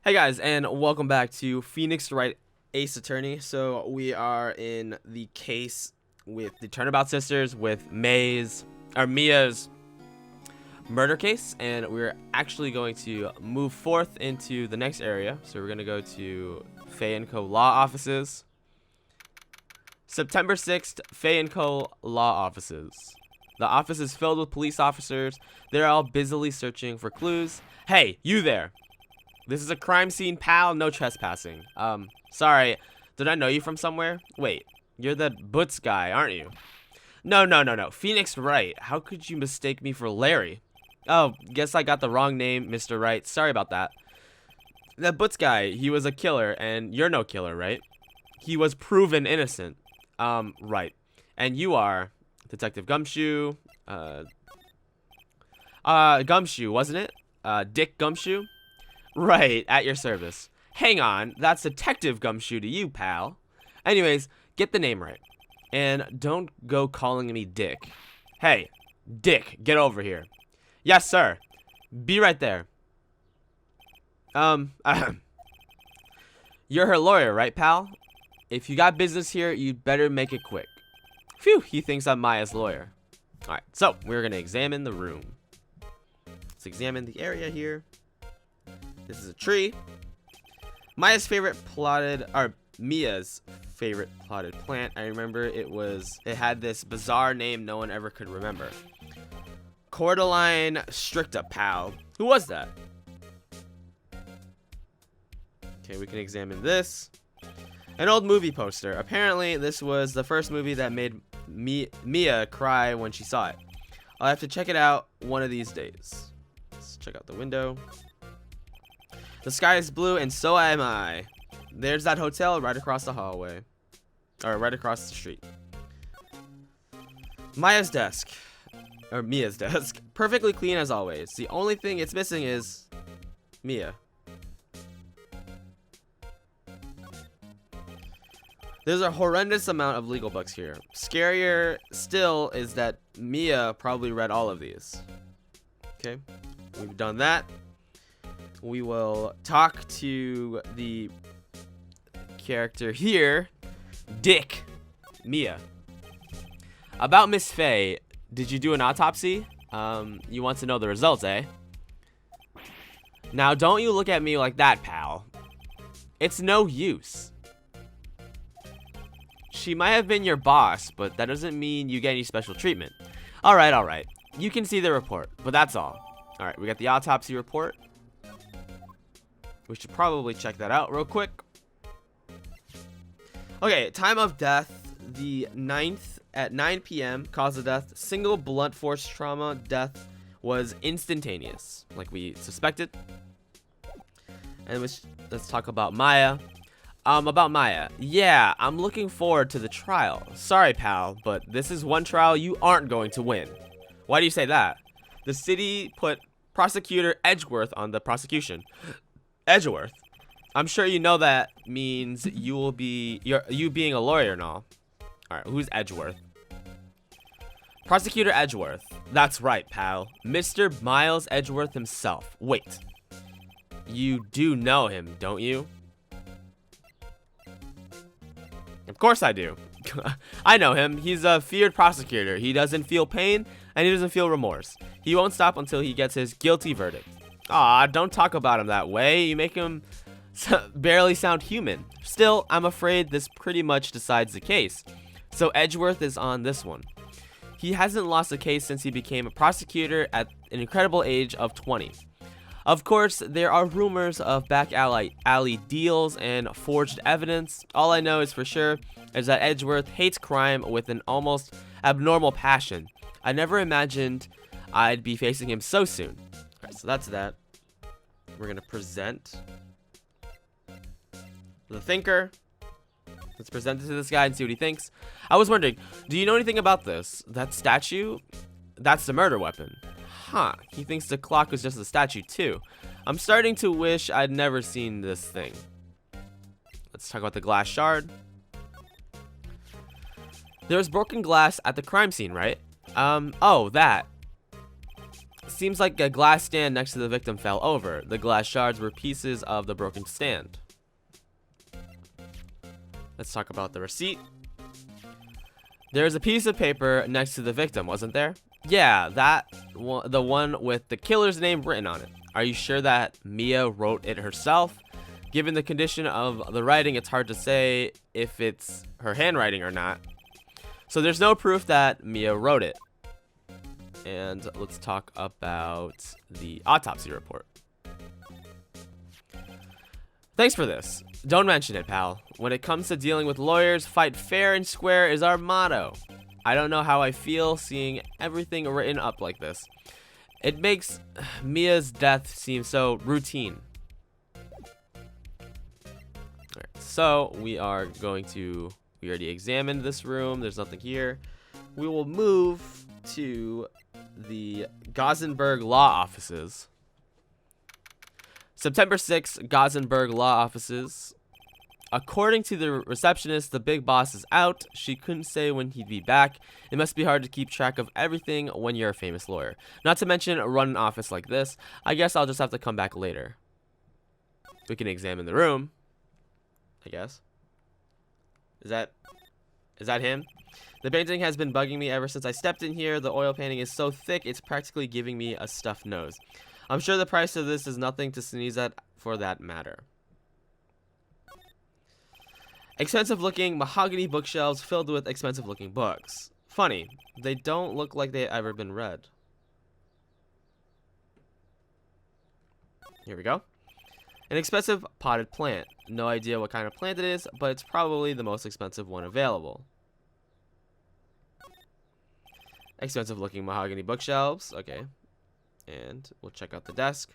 Hey guys, and welcome back to Phoenix Wright Ace Attorney. So we are in the case with the Turnabout sisters with Mia's murder case, and we're actually going to move forth into the next area. So we're going to go to Fay and Co Law Offices. September 6th, Fay and Co Law Offices. The office is filled with police officers. They're all busily searching for clues. Hey, you there! This is a crime scene, pal. No trespassing. Sorry. Did I know you from somewhere? Wait, you're the Butts guy, aren't you? No. Phoenix Wright. How could you mistake me for Larry? Oh, guess I got the wrong name, Mr. Wright. Sorry about that. That Butts guy, he was a killer, and you're no killer, right? He was proven innocent. Right. And you are Detective Gumshoe. Gumshoe, wasn't it? Dick Gumshoe? Right, at your service. Hang on, that's Detective Gumshoe to you, pal. Anyways, get the name right. And don't go calling me Dick. Hey, Dick, get over here. Yes, sir. Be right there. You're her lawyer, right, pal? If you got business here, you'd better make it quick. Phew, he thinks I'm Maya's lawyer. Alright, so we're gonna examine the room. Let's examine the area here. This is a tree. Mia's favorite plotted plant. I remember it had this bizarre name no one ever could remember. Cordyline stricta, pal. Who was that? Okay, we can examine this. An old movie poster. Apparently, this was the first movie that made Mia cry when she saw it. I'll have to check it out one of these days. Let's check out the window. The sky is blue, and so am I. There's that hotel right across the hallway. Or right across the street. Mia's desk. Perfectly clean as always. The only thing it's missing is Mia. There's a horrendous amount of legal books here. Scarier still is that Mia probably read all of these. Okay, we've done that. We will talk to the character here, Dick, Mia. About Miss Fay, did you do an autopsy? You want to know the results, eh? Now, don't you look at me like that, pal. It's no use. She might have been your boss, but that doesn't mean you get any special treatment. Alright. You can see the report, but that's all. Alright, we got the autopsy report. We should probably check that out real quick. Okay, time of death, the 9th at 9 p.m. Cause of death, single blunt force trauma. Death was instantaneous, like we suspected. And let's talk about Maya. About Maya. Yeah, I'm looking forward to the trial. Sorry, pal, but this is one trial you aren't going to win. Why do you say that? The city put prosecutor Edgeworth on the prosecution. Edgeworth. I'm sure you know that means you being a lawyer and all. Alright, who's Edgeworth? Prosecutor Edgeworth. That's right, pal. Mr. Miles Edgeworth himself. Wait. You do know him, don't you? Of course I do. I know him. He's a feared prosecutor. He doesn't feel pain, and he doesn't feel remorse. He won't stop until he gets his guilty verdict. Aw, don't talk about him that way. You make him barely sound human. Still, I'm afraid this pretty much decides the case. So Edgeworth is on this one. He hasn't lost a case since he became a prosecutor at an incredible age of 20. Of course, there are rumors of back alley deals and forged evidence. All I know is for sure is that Edgeworth hates crime with an almost abnormal passion. I never imagined I'd be facing him so soon. Alright, so that's that. We're gonna present the thinker. Let's present it to this guy and see what he thinks. I was wondering, do you know anything about this? That statue? That's the murder weapon. Huh, he thinks the clock was just a statue too. I'm starting to wish I'd never seen this thing. Let's talk about the glass shard. There was broken glass at the crime scene, right? Oh, that. Seems like a glass stand next to the victim fell over. The glass shards were pieces of the broken stand. Let's talk about the receipt. There's a piece of paper next to the victim, wasn't there? Yeah, the one with the killer's name written on it. Are you sure that Mia wrote it herself? Given the condition of the writing, it's hard to say if it's her handwriting or not. So there's no proof that Mia wrote it. And let's talk about the autopsy report. Thanks for this. Don't mention it, pal. When it comes to dealing with lawyers, fight fair and square is our motto. I don't know how I feel seeing everything written up like this. It makes Mia's death seem so routine. Alright, so we already examined this room. There's nothing here. We will move to the Gothenburg Law Offices. September 6th, Gothenburg Law Offices. According to the receptionist, the big boss is out. She couldn't say when he'd be back. It must be hard to keep track of everything when you're a famous lawyer. Not to mention run an office like this. I guess I'll just have to come back later. We can examine the room, I guess. Is that him? The painting has been bugging me ever since I stepped in here. The oil painting is so thick, it's practically giving me a stuffed nose. I'm sure the price of this is nothing to sneeze at for that matter. Expensive looking mahogany bookshelves filled with expensive looking books. Funny, they don't look like they've ever been read. Here we go. An expensive potted plant. No idea what kind of plant it is, but it's probably the most expensive one available. Expensive looking mahogany bookshelves. Okay. And we'll check out the desk.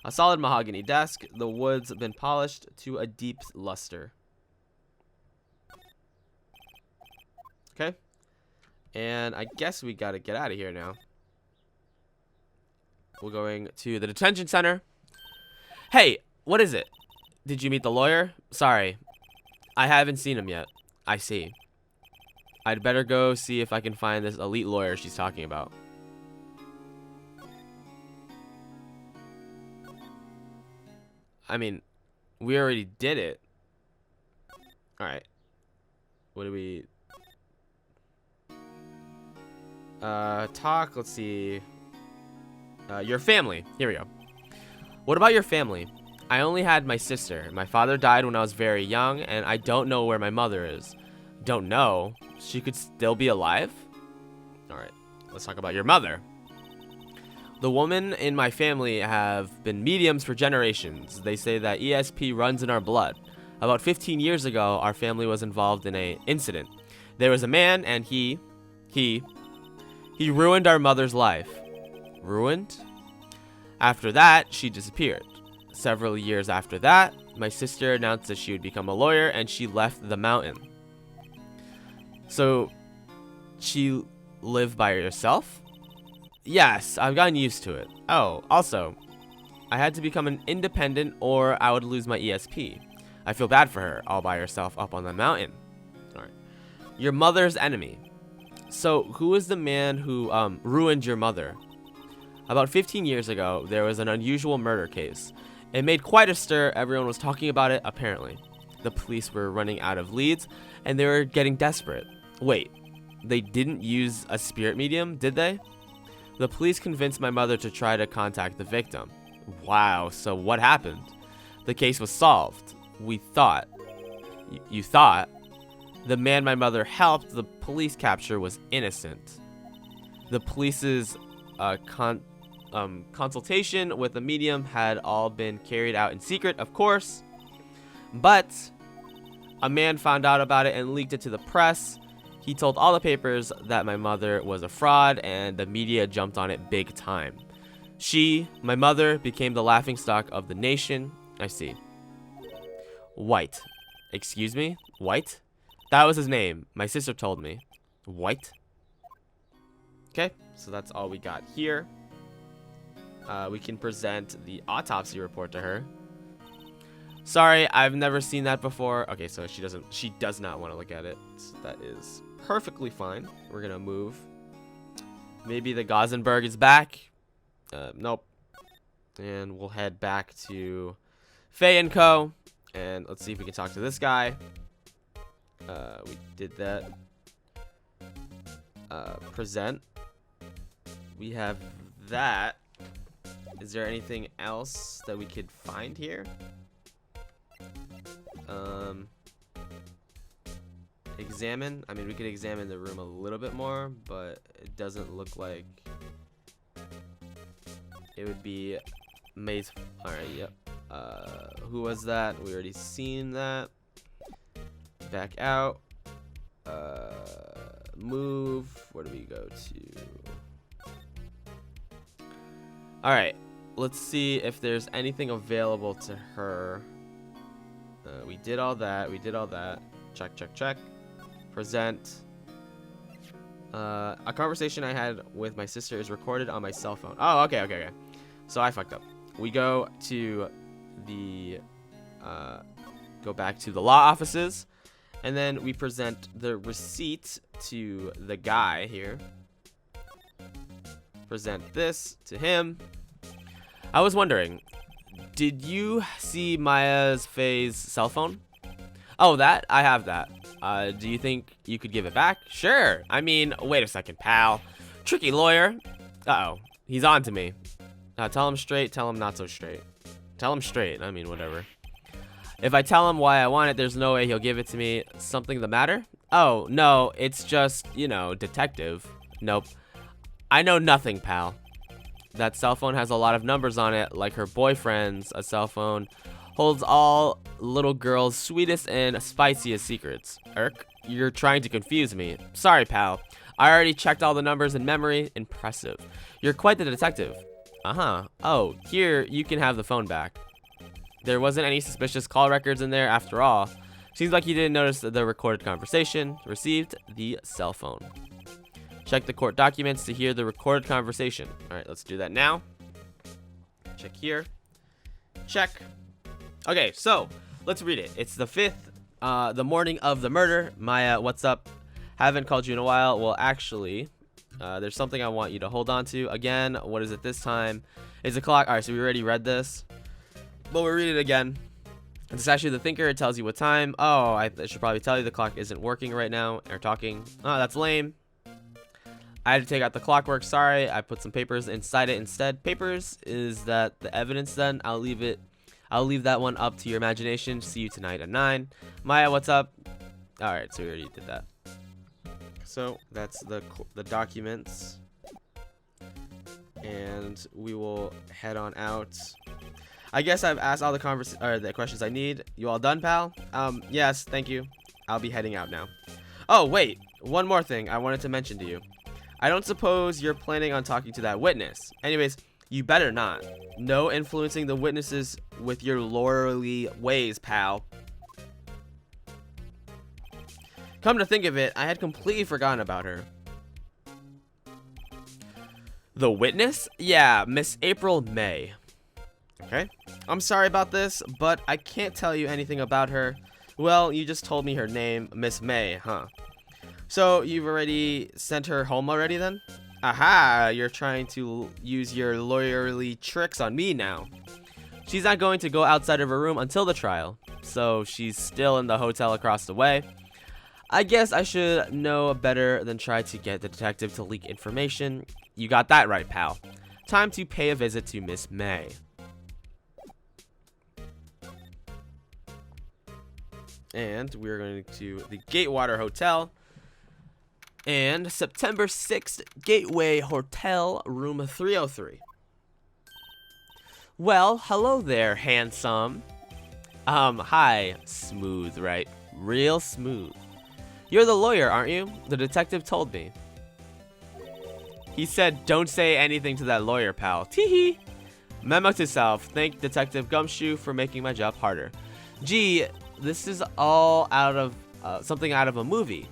A solid mahogany desk. The wood's been polished to a deep luster. Okay. And I guess we gotta get out of here now. We're going to the detention center. Hey, what is it? Did you meet the lawyer? Sorry, I haven't seen him yet. I see. I'd better go see if I can find this elite lawyer she's talking about. I mean, we already did it. Alright. What do we... talk, let's see. Your family. Here we go. What about your family? I only had my sister. My father died when I was very young, and I don't know where my mother is. Don't know? She could still be alive? Alright, let's talk about your mother. The women in my family have been mediums for generations. They say that ESP runs in our blood. About 15 years ago, our family was involved in an incident. There was a man, and he ruined our mother's life. Ruined? After that, she disappeared. Several years after that, my sister announced that she would become a lawyer, and she left the mountain. So, she lived by herself? Yes, I've gotten used to it. Oh, also, I had to become an independent or I would lose my ESP. I feel bad for her, all by herself up on the mountain. Alright. Your mother's enemy. So, who is the man who ruined your mother? About 15 years ago, there was an unusual murder case. It made quite a stir. Everyone was talking about it, apparently. The police were running out of leads, and they were getting desperate. Wait, they didn't use a spirit medium, did they? The police convinced my mother to try to contact the victim. Wow, so what happened? The case was solved. We thought. You thought? The man my mother helped the police capture was innocent. The police's consultation with the medium had all been carried out in secret, of course. But a man found out about it and leaked it to the press. He told all the papers that my mother was a fraud, and the media jumped on it big time. My mother, became the laughingstock of the nation. I see. White. Excuse me? White? That was his name. My sister told me. White? Okay, so that's all we got here. We can present the autopsy report to her. Sorry, I've never seen that before. Okay, so she does not want to look at it. So that is perfectly fine. We're gonna move. Maybe the Gothenburg is back. Nope. And we'll head back to Fay and Co. And let's see if we can talk to this guy. We did that. Present. We have that. Is there anything else that we could find here? Examine. I mean, we could examine the room a little bit more, but it doesn't look like it would be made. All right. Yep. Who was that? We already seen that. Back out. Move. Where do we go to? All right. Let's see if there's anything available to her. We did all that. We did all that. Check, check, check. Present. A conversation I had with my sister is recorded on my cell phone. Oh, okay, okay, okay. So I fucked up. We go to the, go back to the law offices, and then we present the receipt to the guy here. Present this to him. I was wondering, did you see Maya's Faye's cell phone? Oh, that? I have that. Do you think you could give it back? Sure. I mean, wait a second, pal. Tricky lawyer. Uh-oh. He's on to me. Tell him straight, tell him not so straight. Tell him straight. I mean, whatever. If I tell him why I want it, there's no way he'll give it to me. Something the matter? Oh, no. It's just, you know, detective. Nope. I know nothing, pal. That cell phone has a lot of numbers on it, like her boyfriend's. A cell phone holds all little girls' sweetest and spiciest secrets. Irk, you're trying to confuse me. Sorry, pal. I already checked all the numbers in memory. Impressive. You're quite the detective. Uh-huh. Oh, here, you can have the phone back. There wasn't any suspicious call records in there after all. Seems like you didn't notice the recorded conversation. Received the cell phone. Check the court documents to hear the recorded conversation. All right, let's do that now. Check here. Check. Okay, so let's read it. It's the 5th, the morning of the murder. Maya, what's up? Haven't called you in a while. Well, actually, there's something I want you to hold on to. Again, what is it this time? It's a clock. All right, so we already read this, but we'll read it again. It's actually the thinker. It tells you what time. Oh, I should probably tell you the clock isn't working right now. Or talking. Oh, that's lame. I had to take out the clockwork. Sorry, I put some papers inside it instead. Papers is that the evidence then? I'll leave that one up to your imagination. See you tonight at 9. Maya, what's up? All right, so we already did that. So that's the documents, and we will head on out. I guess I've asked all the questions I need. You all done, pal? Yes, thank you. I'll be heading out now. Oh, wait, one more thing I wanted to mention to you. I don't suppose you're planning on talking to that witness. Anyways, you better not. No influencing the witnesses with your lawyerly ways, pal. Come to think of it, I had completely forgotten about her. The witness? Yeah, Miss April May. Okay. I'm sorry about this, but I can't tell you anything about her. Well, you just told me her name, Miss May, huh? So, you've already sent her home already then? Aha, you're trying to use your lawyerly tricks on me now. She's not going to go outside of her room until the trial, so she's still in the hotel across the way. I guess I should know better than try to get the detective to leak information. You got that right, pal. Time to pay a visit to Miss May. And we're going to the Gatewater Hotel. And September 6th, Gateway Hotel, room 303. Well, hello there, handsome. Hi, smooth, right? Real smooth. You're the lawyer, aren't you? The detective told me. He said, don't say anything to that lawyer, pal. Teehee. Memo to self. Thank Detective Gumshoe for making my job harder. Gee, this is all out of something out of a movie.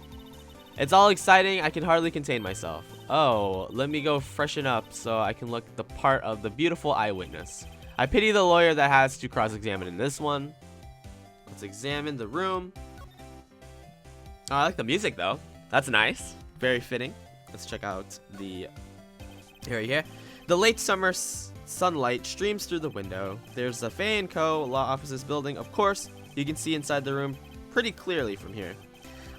It's all exciting. I can hardly contain myself. Oh, let me go freshen up so I can look the part of the beautiful eyewitness. I pity the lawyer that has to cross-examine in this one. Let's examine the room. Oh, I like the music though. That's nice. Very fitting. Let's check out the area here. The late summer sunlight streams through the window. There's the Fay and Co. Law Offices building. Of course, you can see inside the room pretty clearly from here.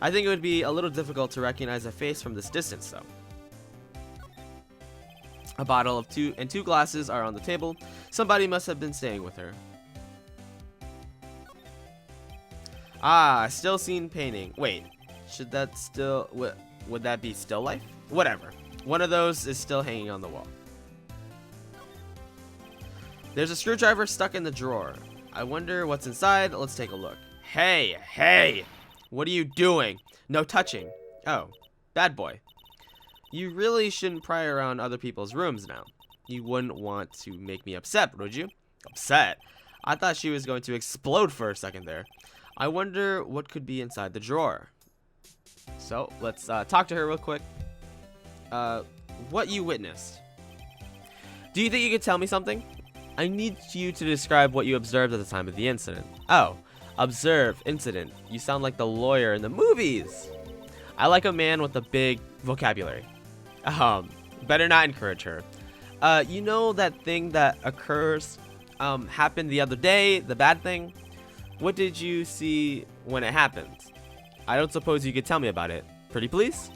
I think it would be a little difficult to recognize a face from this distance, though. A bottle of two glasses are on the table. Somebody must have been staying with her. Ah, still seen painting. Wait, should that still... Would that be still life? Whatever. One of those is still hanging on the wall. There's a screwdriver stuck in the drawer. I wonder what's inside. Let's take a look. Hey, hey! What are you doing? No touching. Oh, bad boy. You really shouldn't pry around other people's rooms now. You wouldn't want to make me upset, would you? Upset? I thought she was going to explode for a second there. I wonder what could be inside the drawer. So, let's talk to her real quick. What you witnessed. Do you think you could tell me something? I need you to describe what you observed at the time of the incident. Oh, observe, incident. You sound like the lawyer in the movies. I like a man with a big vocabulary. Better not encourage her. You know that thing that occurs, happened the other day, the bad thing? What did you see when it happened? I don't suppose you could tell me about it. Pretty please?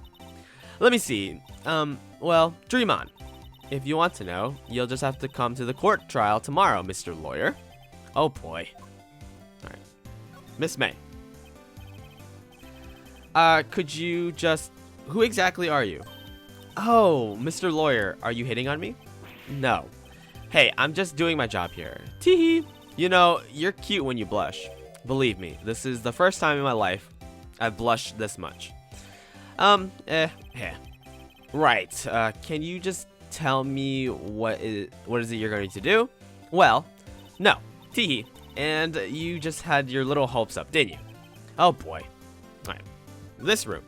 Let me see. Well, dream on. If you want to know, you'll just have to come to the court trial tomorrow, Mr. Lawyer. Oh boy. Alright. Miss May. Could you just... Who exactly are you? Oh, Mr. Lawyer, are you hitting on me? No. Hey, I'm just doing my job here. Teehee. You know, you're cute when you blush. Believe me, this is the first time in my life I've blushed this much. Right, can you just tell me what is it you're going to do? Well, no. Teehee. And you just had your little hopes up, didn't you? Oh boy. Alright. This room.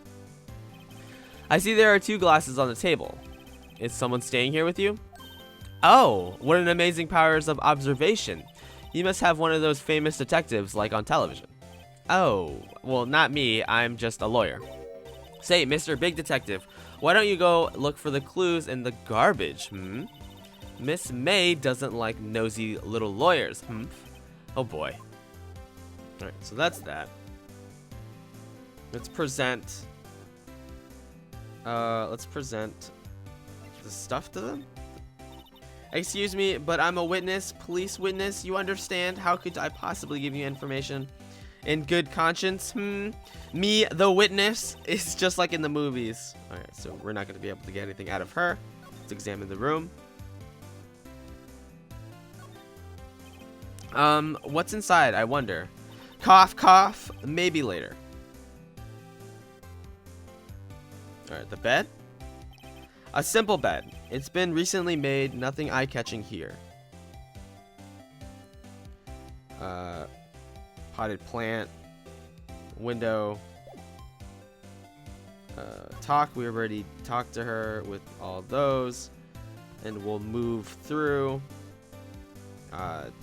I see there are 2 glasses on the table. Is someone staying here with you? Oh, what an amazing powers of observation. You must have one of those famous detectives like on television. Oh, well, not me. I'm just a lawyer. Say, Mr. Big Detective, why don't you go look for the clues in the garbage, Miss May doesn't like nosy little lawyers, Oh boy. Alright, so that's that. Let's present the stuff to them. Excuse me, but I'm a witness, police witness, you understand? How could I possibly give you information in good conscience? Me, the witness, is just like in the movies. Alright, so we're not going to be able to get anything out of her. Let's examine the room. What's inside, I wonder? Cough, cough, maybe later. Alright, the bed? A simple bed. It's been recently made, nothing eye-catching here. Potted plant. Window. Talk, we already talked to her with all those. And we'll move through.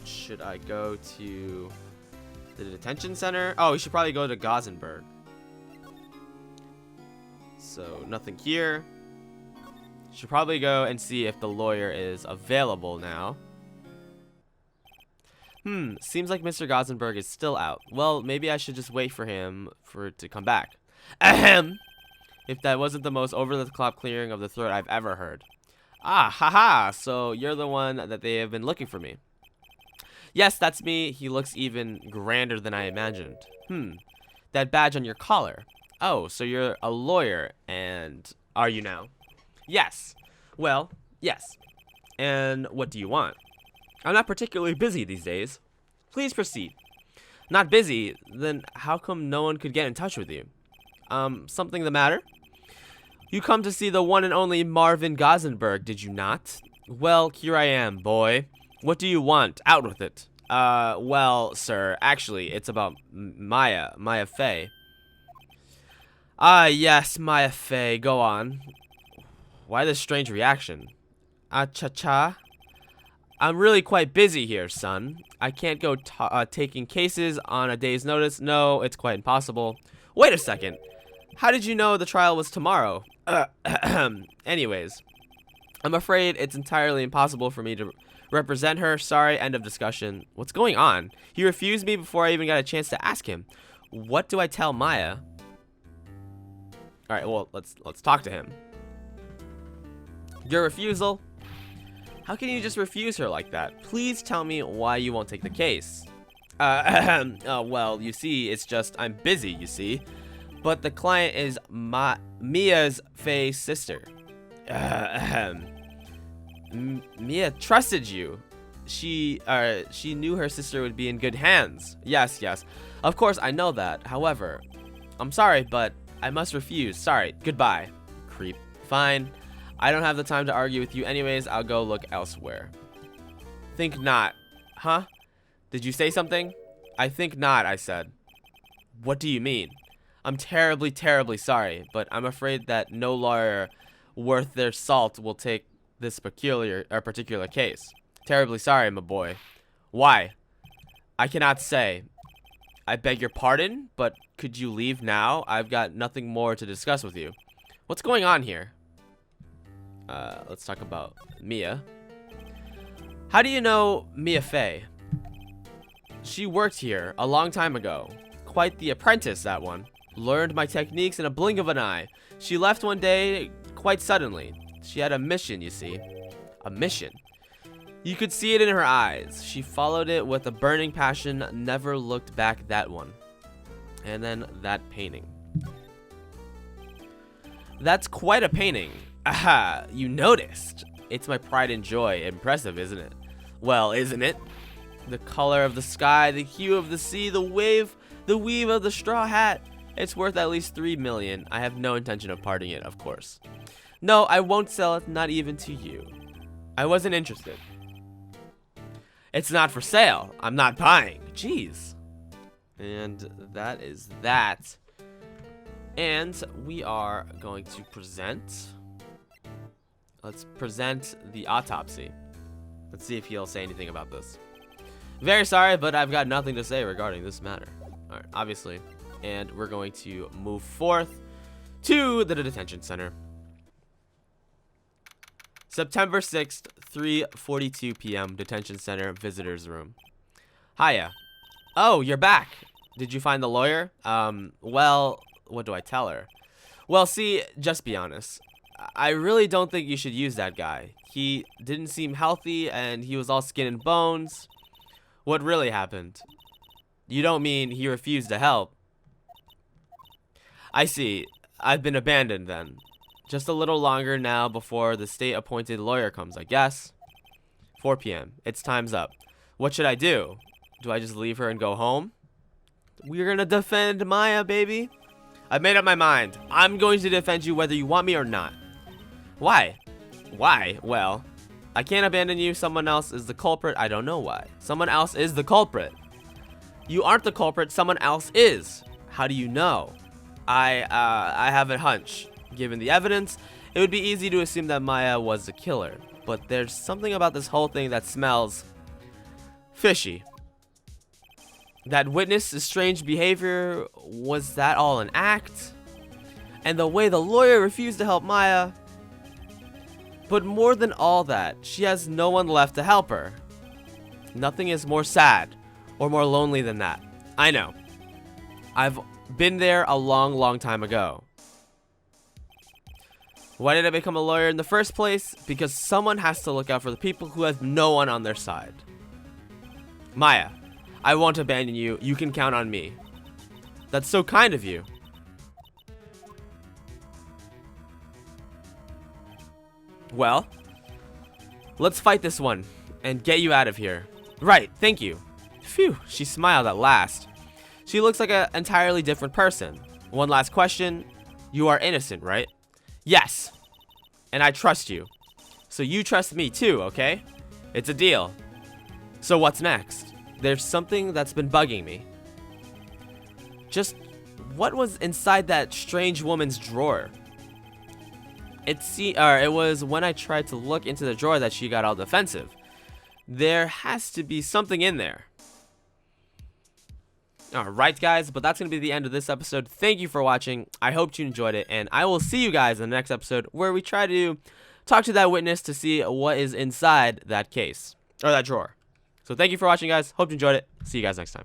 Should I go to the detention center? Oh, we should probably go to Gothenburg. So, nothing here. Should probably go and see if the lawyer is available now. Seems like Mr. Gothenburg is still out. Well, maybe I should just wait for him to come back. Ahem! If that wasn't the most over-the-top clearing of the throat I've ever heard. Ah, haha! So you're the one that they have been looking for me. Yes, that's me. He looks even grander than I imagined. That badge on your collar. Oh, so you're a lawyer, and are you now? Yes. Well, yes. And what do you want? I'm not particularly busy these days. Please proceed. Not busy? Then how come no one could get in touch with you? Something the matter? You come to see the one and only Marvin Gothenburg, did you not? Well, here I am, boy. What do you want? Out with it. Well, sir, actually, it's about Maya Fay. Ah, yes, Maya Fay. Go on. Why this strange reaction? Cha-cha? I'm really quite busy here, son. I can't go taking cases on a day's notice. No, it's quite impossible. Wait a second. How did you know the trial was tomorrow? Anyways. I'm afraid it's entirely impossible for me to represent her. Sorry, end of discussion. What's going on? He refused me before I even got a chance to ask him. What do I tell Maya? All right, well, let's talk to him. Your refusal? How can you just refuse her like that? Please tell me why you won't take the case. Well, you see, it's just I'm busy, you see. But the client is Mia's Fay's sister. Mia trusted you. She knew her sister would be in good hands. Yes. Of course, I know that. However, I'm sorry, but I must refuse. Sorry. Goodbye. Creep. Fine. I don't have the time to argue with you anyways. I'll go look elsewhere. Think not. Huh? Did you say something? I think not, I said. What do you mean? I'm terribly, terribly sorry, but I'm afraid that no lawyer worth their salt will take this particular case. Terribly sorry, my boy. Why? I cannot say. I beg your pardon, but could you leave now? I've got nothing more to discuss with you. What's going on here? Let's talk about Mia. How do you know Mia Fay? She worked here a long time ago. Quite the apprentice, that one. Learned my techniques in a blink of an eye. She left one day quite suddenly. She had a mission, you see. A mission. You could see it in her eyes. She followed it with a burning passion, never looked back, that one. And then that painting. That's quite a painting. Aha, you noticed. It's my pride and joy. Impressive, isn't it? Well, isn't it? The color of the sky, the hue of the sea, the weave of the straw hat. It's worth at least 3 million. I have no intention of parting it, of course. No, I won't sell it, not even to you. I wasn't interested. It's not for sale. I'm not buying. Jeez. And that is that. And we are going to present. Let's present the autopsy. Let's see if he'll say anything about this. Very sorry, but I've got nothing to say regarding this matter. All right, obviously. And we're going to move forth to the detention center. September 6th, 3:42 p.m. Detention center visitors room. Hiya. Oh, you're back. Did you find the lawyer? Well, what do I tell her? Well, see, just be honest. I really don't think you should use that guy. He didn't seem healthy and he was all skin and bones. What really happened? You don't mean he refused to help? I see. I've been abandoned then. Just a little longer now before the state-appointed lawyer comes, I guess. 4 p.m. It's time's up. What should I do? Do I just leave her and go home? We're gonna defend Maya, baby. I've made up my mind. I'm going to defend you whether you want me or not. Why? Why? Well, I can't abandon you. Someone else is the culprit. I don't know why. Someone else is the culprit. You aren't the culprit. Someone else is. How do you know? I have a hunch. Given the evidence, it would be easy to assume that Maya was the killer. But there's something about this whole thing that smells fishy. That witness's strange behavior, was that all an act? And the way the lawyer refused to help Maya. But more than all that, she has no one left to help her. Nothing is more sad or more lonely than that. I know. I've been there a long, long time ago. Why did I become a lawyer in the first place? Because someone has to look out for the people who have no one on their side. Maya, I won't abandon you. You can count on me. That's so kind of you. Well, let's fight this one and get you out of here. Right, thank you. Phew, she smiled at last. She looks like an entirely different person. One last question. You are innocent, right? Yes. And I trust you. So you trust me too, okay? It's a deal. So what's next? There's something that's been bugging me. Just what was inside that strange woman's drawer? It was when I tried to look into the drawer that she got all defensive. There has to be something in there. Alright guys, but that's going to be the end of this episode. Thank you for watching. I hope you enjoyed it, and I will see you guys in the next episode where we try to talk to that witness to see what is inside that case or that drawer. So thank you for watching, guys. Hope you enjoyed it. See you guys next time.